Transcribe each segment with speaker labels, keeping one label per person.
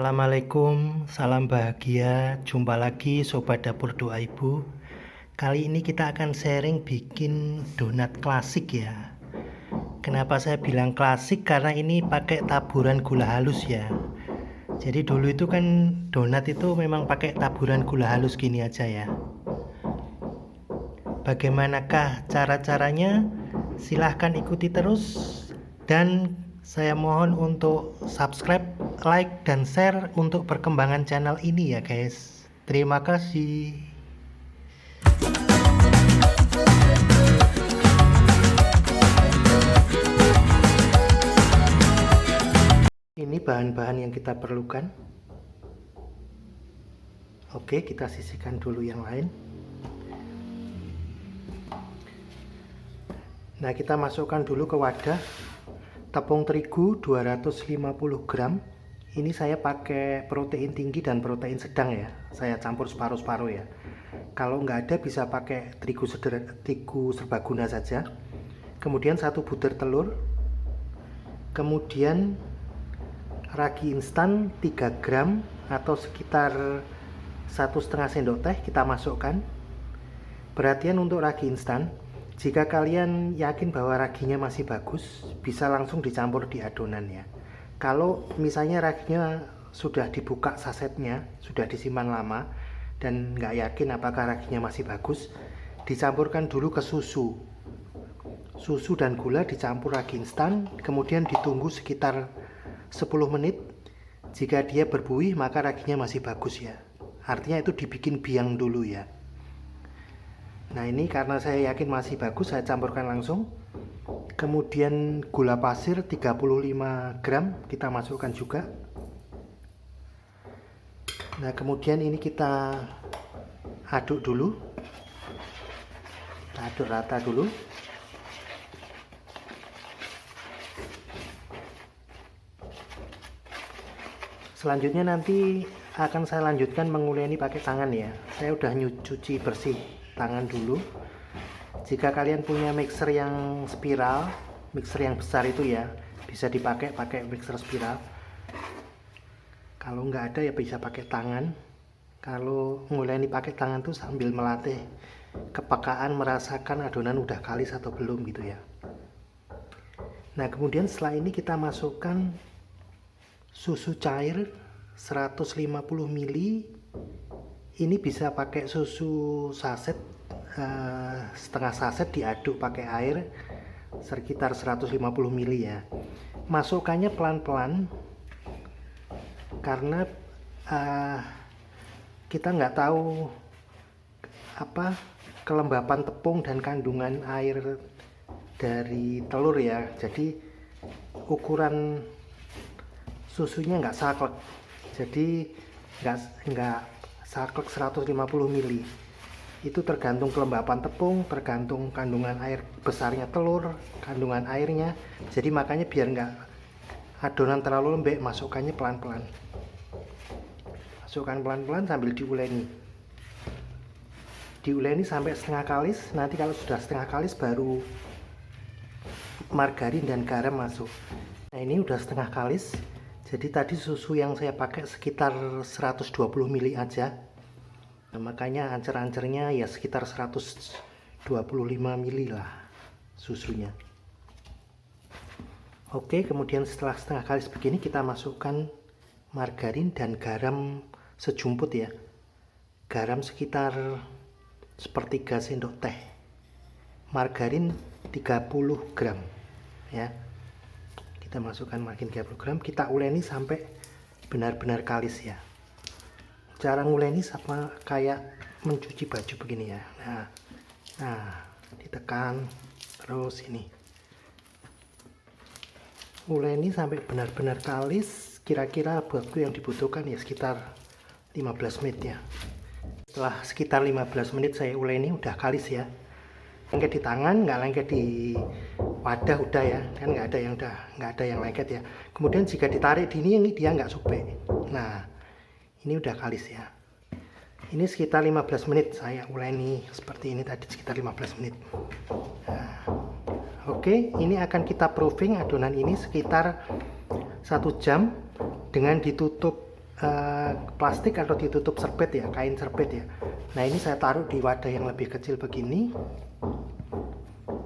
Speaker 1: Assalamualaikum, salam bahagia. Jumpa lagi Sobat Dapur Doa Ibu. Kali ini kita akan sharing bikin donat klasik ya. Kenapa saya bilang klasik? Karena ini pakai taburan gula halus ya. Jadi dulu itu kan donat itu memang pakai taburan gula halus gini aja ya. Bagaimanakah cara-caranya? Silahkan ikuti terus. Dan saya mohon untuk subscribe, like, dan share untuk perkembangan channel ini ya guys. Terima kasih. Ini bahan-bahan yang kita perlukan. Oke, kita sisihkan dulu yang lain. Nah, kita masukkan dulu ke wadah tepung terigu 250 gram. Ini saya pakai protein tinggi dan protein sedang ya. Saya campur separuh-separuh ya. Kalau nggak ada bisa pakai terigu serbaguna saja. Kemudian 1 butir telur. Kemudian ragi instan 3 gram atau sekitar 1,5 sendok teh kita masukkan. Perhatian untuk ragi instan. Jika kalian yakin bahwa raginya masih bagus, bisa langsung dicampur di adonan ya. Kalau misalnya raginya sudah dibuka sasetnya, sudah disimpan lama, dan nggak yakin apakah raginya masih bagus, dicampurkan dulu ke susu. Susu dan gula dicampur ragi instan, kemudian ditunggu sekitar 10 menit. Jika dia berbuih, maka raginya masih bagus ya. Artinya itu dibikin biang dulu ya. Nah ini karena saya yakin masih bagus, saya campurkan langsung. Kemudian gula pasir 35 gram kita masukkan juga. Nah kemudian ini kita aduk dulu. Kita aduk rata dulu. Selanjutnya nanti akan saya lanjutkan menguleni pakai tangan ya. Saya udah cuci bersih tangan dulu. Jika kalian punya mixer yang spiral, mixer yang besar itu ya, bisa dipakai mixer spiral. Kalau nggak ada ya bisa pakai tangan. Kalau nguleni pakai tangan tuh sambil melatih kepekaan merasakan adonan udah kalis atau belum gitu ya. Nah kemudian setelah ini kita masukkan susu cair 150 ml. Ini bisa pakai susu saset, setengah saset diaduk pakai air sekitar 150 ml ya. Masukkannya pelan-pelan karena kita nggak tahu apa kelembapan tepung dan kandungan air dari telur ya. Jadi ukuran susunya nggak saklek. Jadi nggak saklek 150 ml. Itu tergantung kelembapan tepung, tergantung kandungan air besarnya telur, kandungan airnya. Jadi makanya biar nggak adonan terlalu lembek, masukkannya pelan-pelan. Masukkan pelan-pelan sambil diuleni. Diuleni sampai setengah kalis. Nanti kalau sudah setengah kalis baru margarin dan garam masuk. Nah ini udah setengah kalis. Jadi tadi susu yang saya pakai sekitar 120 ml aja. Nah, makanya ancer-ancernya ya sekitar 125 ml lah susunya. Oke, kemudian setelah setengah kalis begini kita masukkan margarin dan garam sejumput ya. Garam sekitar sepertiga sendok teh. Margarin 30 gram ya. Kita masukkan margarin 30 gram, kita uleni sampai benar-benar kalis ya. Cara nguleni sama kayak mencuci baju begini ya. Nah ditekan terus ini. Uleni sampai benar-benar kalis, kira-kira waktu yang dibutuhkan ya sekitar 15 menit ya. Setelah sekitar 15 menit saya uleni udah kalis ya. Lengket di tangan, nggak lengket di wadah udah ya, kan nggak ada yang lengket ya. Kemudian jika ditarik di ini dia nggak sobek. Nah ini udah kalis ya. Ini sekitar 15 menit saya uleni seperti ini tadi, sekitar 15 menit. Nah, oke, ini akan kita proofing adonan ini sekitar 1 jam dengan ditutup plastik atau ditutup serbet ya, kain serbet ya. Nah ini saya taruh di wadah yang lebih kecil begini,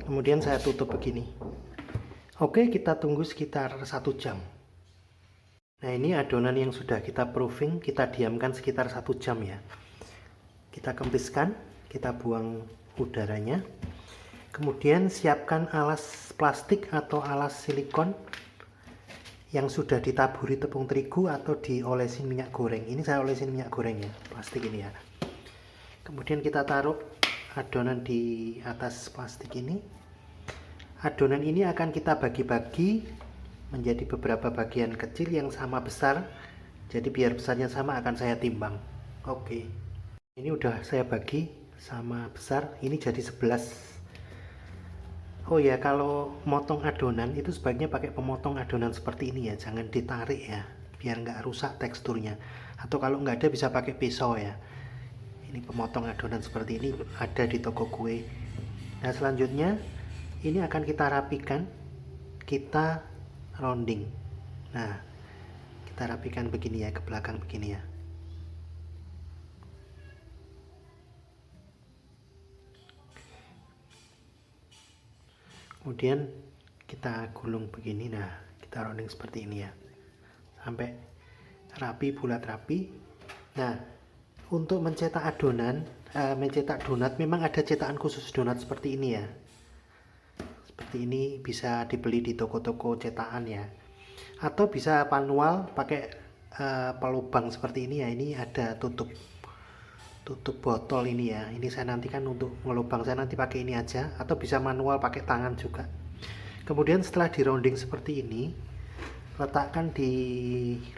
Speaker 1: kemudian saya tutup begini. Oke, kita tunggu sekitar 1 jam. Nah ini adonan yang sudah kita proofing, kita diamkan sekitar 1 jam ya. Kita kempiskan, kita buang udaranya. Kemudian siapkan alas plastik atau alas silikon yang sudah ditaburi tepung terigu atau diolesin minyak goreng. Ini saya olesin minyak goreng ya, plastik ini ya. Kemudian kita taruh adonan di atas plastik ini. Adonan ini akan kita bagi-bagi menjadi beberapa bagian kecil yang sama besar. Jadi biar besarnya sama akan saya timbang. Oke. Ini udah saya bagi sama besar. Ini jadi 11. Oh ya, kalau motong adonan itu sebaiknya pakai pemotong adonan seperti ini ya. Jangan ditarik ya, biar nggak rusak teksturnya. Atau kalau nggak ada bisa pakai pisau ya. Ini pemotong adonan seperti ini ada di toko kue. Nah selanjutnya ini akan kita rapikan, kita rounding. Nah kita rapikan begini ya, ke belakang begini ya. Kemudian kita gulung begini. Nah kita rounding seperti ini ya, sampai rapi, bulat rapi. Nah untuk mencetak adonan, mencetak donat, memang ada cetakan khusus donat seperti ini ya. Seperti ini bisa dibeli di toko-toko cetakan ya, atau bisa manual pakai pelubang seperti ini ya. Ini ada tutup botol ini ya. Ini saya nantikan untuk ngelubang, saya nanti pakai ini aja, atau bisa manual pakai tangan juga. Kemudian setelah di rounding seperti ini, letakkan di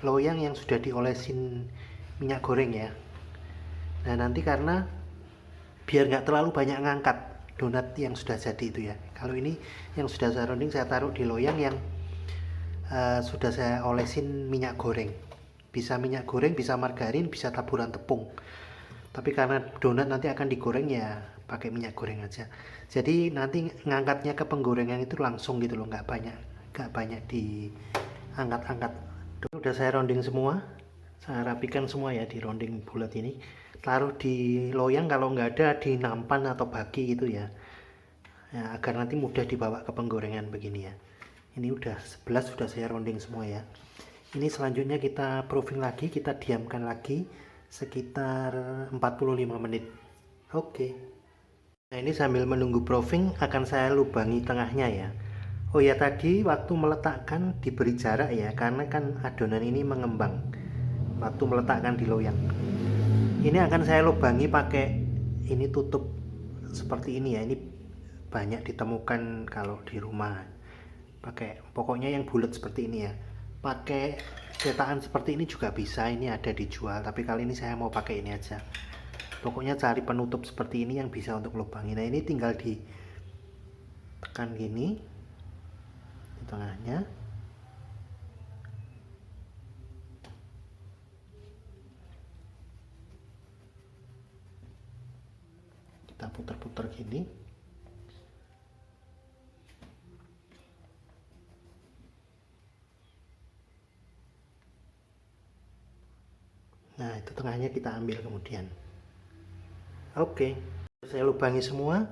Speaker 1: loyang yang sudah diolesin minyak goreng ya. Nah nanti karena biar nggak terlalu banyak ngangkat donat yang sudah jadi itu ya. Kalau ini yang sudah saya rounding, saya taruh di loyang yang sudah saya olesin minyak goreng. Bisa minyak goreng, bisa margarin, bisa taburan tepung. Tapi karena donat nanti akan digoreng ya pakai minyak goreng aja. Jadi nanti ngangkatnya ke penggorengan itu langsung gitu loh, nggak banyak diangkat-angkat. Udah saya rounding semua, saya rapikan semua ya di rounding bulat ini. Taruh di loyang, kalau nggak ada di nampan atau bagi gitu ya, agar nanti mudah dibawa ke penggorengan begini ya. Ini udah 11 sudah saya rounding semua ya. Ini selanjutnya kita proofing lagi, kita diamkan lagi sekitar 45 menit. Oke. Nah ini sambil menunggu proofing akan saya lubangi tengahnya ya. Oh ya, tadi waktu meletakkan diberi jarak ya, karena kan adonan ini mengembang waktu meletakkan di loyang. Ini akan saya lubangi pakai ini tutup seperti ini ya. Ini banyak ditemukan kalau di rumah. Pakai pokoknya yang bulat seperti ini ya. Pakai cetakan seperti ini juga bisa, ini ada dijual, tapi kali ini saya mau pakai ini aja. Pokoknya cari penutup seperti ini yang bisa untuk lubangi. Nah ini tinggal ditekan gini di tengahnya. Kita putar-putar gini. Nah itu tengahnya kita ambil kemudian. Oke, saya lubangi semua.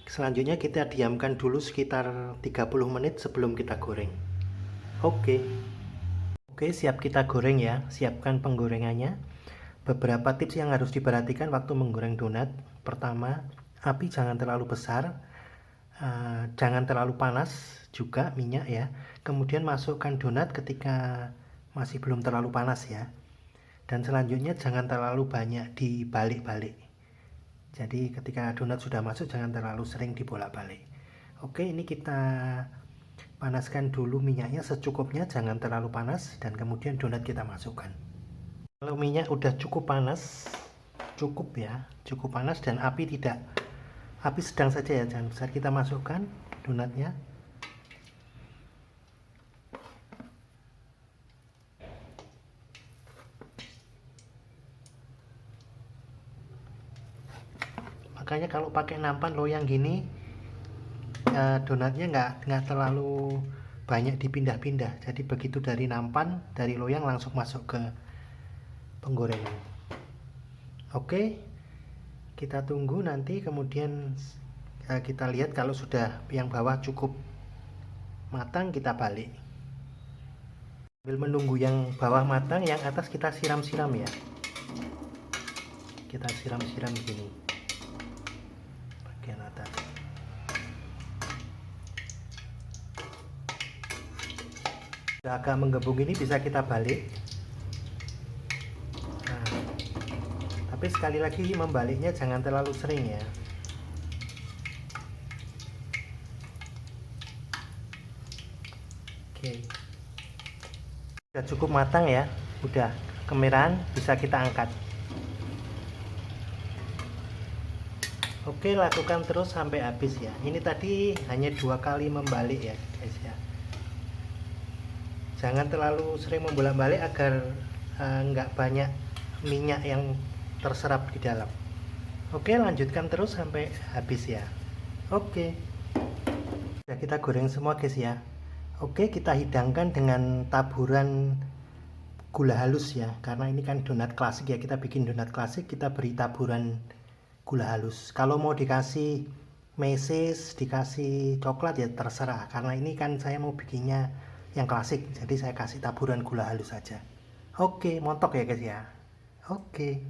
Speaker 1: Selanjutnya kita diamkan dulu sekitar 30 menit sebelum kita goreng. Oke, siap kita goreng ya. Siapkan penggorengannya. Beberapa tips yang harus diperhatikan waktu menggoreng donat. Pertama, api jangan terlalu besar, jangan terlalu panas juga minyak ya. Kemudian masukkan donat ketika masih belum terlalu panas ya. Dan selanjutnya jangan terlalu banyak dibalik-balik. Jadi ketika donat sudah masuk jangan terlalu sering dibolak-balik. Oke, ini kita panaskan dulu minyaknya secukupnya, jangan terlalu panas, dan kemudian donat kita masukkan. Kalau minyak udah cukup panas, cukup ya, cukup panas dan api sedang saja ya, jangan besar. Kita masukkan donatnya. Makanya kalau pakai nampan loyang gini, donatnya nggak terlalu banyak dipindah-pindah. Jadi begitu dari nampan, dari loyang langsung masuk ke penggorengan. Oke, kita tunggu nanti, kemudian kita lihat kalau sudah yang bawah cukup matang, kita balik. Sambil menunggu yang bawah matang, yang atas kita siram-siram ya. Kita siram-siram gini bagian atas. Sudah agak menggembung ini, bisa kita balik. Nah, tapi sekali lagi membaliknya jangan terlalu sering ya. Oke, sudah cukup matang ya, udah kemerahan, bisa kita angkat. Oke, lakukan terus sampai habis ya. Ini tadi hanya 2 kali membalik ya guys ya. Jangan terlalu sering membolak-balik agar nggak banyak minyak yang terserap di dalam. Oke, lanjutkan terus sampai habis ya. Oke, sudah kita goreng semua guys ya. Oke, kita hidangkan dengan taburan gula halus ya, karena ini kan donat klasik ya, kita bikin donat klasik, kita beri taburan gula halus. Kalau mau dikasih meses, dikasih coklat ya terserah, karena ini kan saya mau bikinnya yang klasik, jadi saya kasih taburan gula halus saja. Oke, montok ya guys ya. Oke.